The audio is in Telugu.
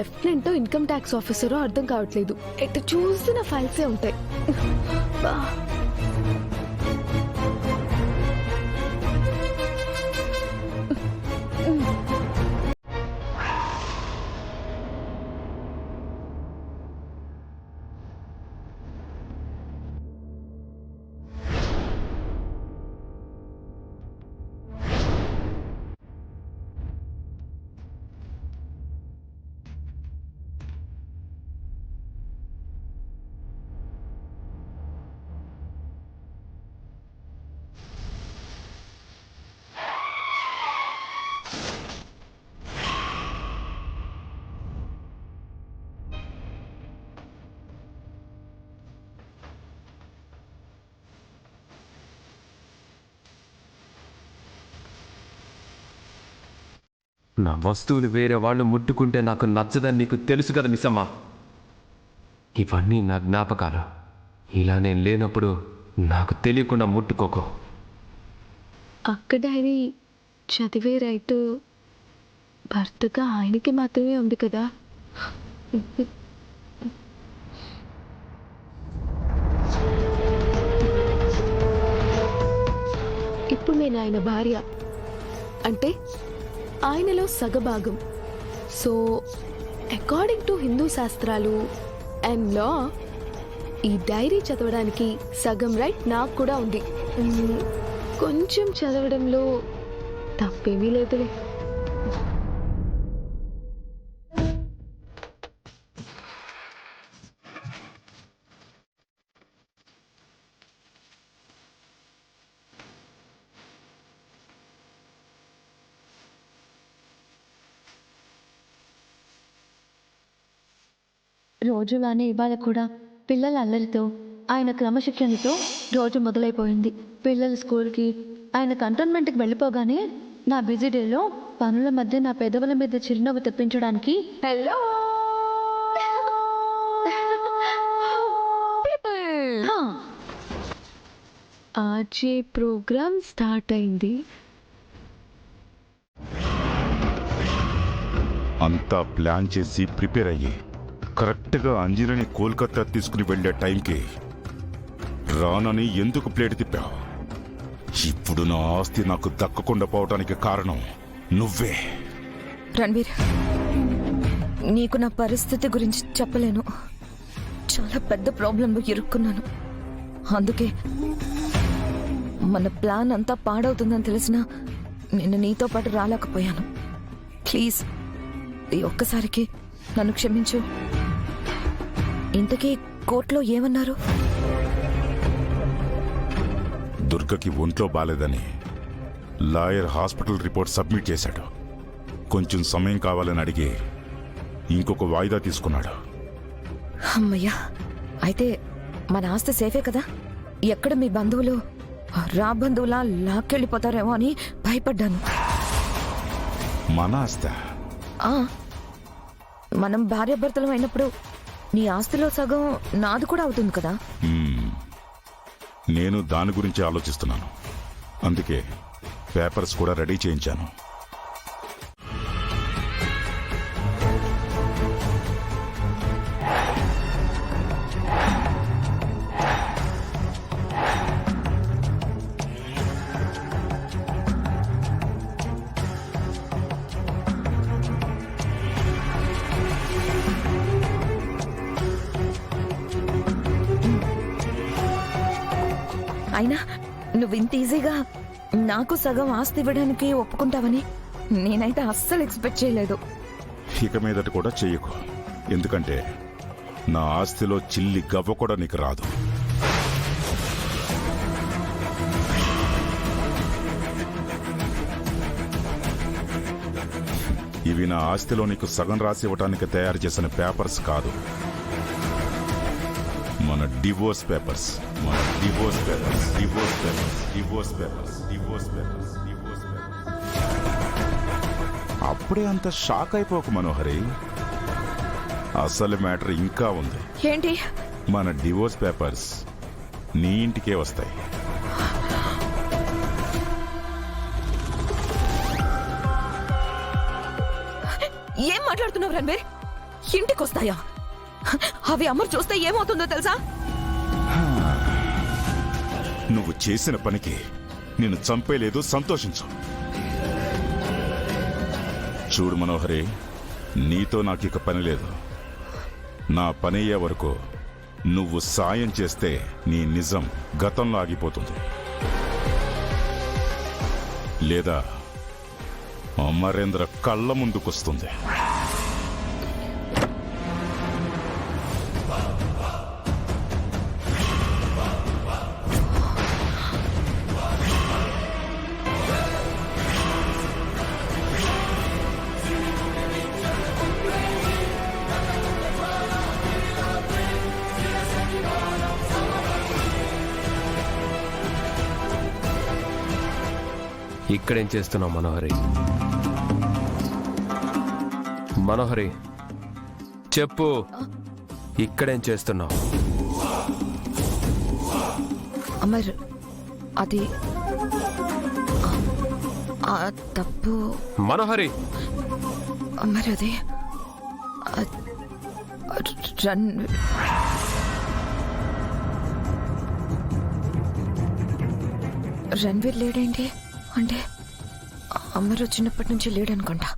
లెఫ్టినెంట్ ఇన్కమ్ ట్యాక్స్ ఆఫీసరో అర్థం కావట్లేదు. ఎటు చూసిన ఫైల్సే ఉంటాయి. బా. నా వస్తువులు వేరే వాళ్ళు ముట్టుకుంటే నాకు నచ్చదని నీకు తెలుసు కదా మిస్సమ్మా. ఇవన్నీ నా జ్ఞాపకాలు. ఇలా నేను లేనప్పుడు నాకు తెలియకుండా ముట్టుకోకు. అక్క డైరీ చదివే రైట్ భర్తగా ఆయనకి మాత్రమే ఉంది కదా. ఇప్పుడు నేను ఆయన భార్య అంటే ఆయనలో సగభాగం. సో అకార్డింగ్ టు హిందూ శాస్త్రాలు అండ్ లా ఈ డైరీ చదవడానికి సగం రైట్ నాకు కూడా ఉంది. కొంచెం చదవడంలో తప్పేమీ లేదులే. రోజులానే ఇవాళ కూడా పిల్లల అల్లరితో ఆయన క్రమశిక్షణతో రోజు మొదలైపోయింది. పిల్లల స్కూల్కి ఆయన కంటోన్మెంట్కి వెళ్ళిపోగానే నా బిజీ డేలో పనుల మధ్య నా పెదవుల మీద చిరునవ్వు తెప్పించడానికి హలో ఆర్జే ప్రోగ్రామ్ స్టార్ట్ అయింది. అంతా ప్లాన్ చేసి ప్రిపేర్ అయ్యి కరెక్ట్గా అంజలిని కోల్కతా తీసుకుని వెళ్లే టైంకి రానని ఎందుకు ప్లేట్ తిప్పావు? ఇప్పుడు నా ఆస్తి నాకు దక్కకుండా పోవటానికి కారణం నువ్వే. రణ్వీర్, నీకు నా పరిస్థితి గురించి చెప్పలేను. చాలా పెద్ద ప్రాబ్లంలో ఇరుక్కున్నాను. అందుకే మన ప్లాన్ అంతా పాడవుతుందని తెలిసినా నేను నీతో పాటు రాలేకపోయాను. ప్లీజ్ ఈ ఒక్కసారికి నన్ను క్షమించు. ఇంతకీ కోర్టులో ఏమన్నారు? దుర్గకి ఒంట్లో బాలేదని లాయర్ హాస్పిటల్ రిపోర్ట్ సబ్మిట్ చేశాడు. కొంచెం సమయం కావాలని అడిగి ఇంకొక వాయిదా తీసుకున్నాడు. అమ్మయ్యా, అయితే మన ఆస్తి సేఫే కదా? ఎక్కడ మీ బంధువులు బంధువులా లాక్కెళ్ళిపోతారేమో అని భయపడ్డాను. మన ఆస్తి మనం భార్యాభర్తలం అయినప్పుడు నీ ఆస్తిలో సగం నాది కూడా అవుతుంది కదా. నేను దాని గురించి ఆలోచిస్తున్నాను. అందుకే పేపర్స్ కూడా రెడీ చేయించాను. అయినా నువ్వు ఇంత ఈజీగా నాకు సగం ఆస్తి ఇవ్వడానికి ఒప్పుకుంటావని నేనైతే అస్సలు ఎక్స్పెక్ట్ చేయలేదు. ఇక మీదట కూడా చెయ్యకు. ఎందుకంటే నా ఆస్తిలో చిల్లి గవ్వ కూడా నీకు రాదు. ఇవి నా ఆస్తిలో నీకు సగం రాసి ఇవ్వడానికి తయారు చేసిన పేపర్స్ కాదు, మన డివోర్స్ పేపర్స్. మన divorce papers, divorce papers, divorce papers, divorce papers, divorce papers. అప్పుడే అంత షాక్ అయిపోకు మనోహరి. అసలు మ్యాటర్ ఇంకా ఉంది. ఏంటి? మన డివోర్స్ పేపర్స్ నీ ఇంటికే వస్తాయి. ఏం మాట్లాడుతున్నావు రణ్వీర్? ఇంటికి వస్తాయా? అవి అమర్ చూస్తే ఏమవుతుందో తెలుసా? నువ్వు చేసిన పనికి నేను చంపేలేదు, సంతోషించు. చూడు మనోహరి, నీతో నాకిక పని లేదు. నా పనయ్యే వరకు నువ్వు సాయం చేస్తే నీ నిజం గతంలో ఆగిపోతుంది, లేదా అమరేంద్ర కళ్ళ ముందుకొస్తుంది. ఇక్కడేం చేస్తున్నావు మనోహరి? మనోహరి చెప్పు, ఇక్కడేం చేస్తున్నావు? అమర్, అది ఆ తప్పు. మనోహరి అమర్, అది రణ్వీర్ లేడేంటి? అంటే అమర్ వచ్చినప్పటి నుంచి లేడనుకుంటా.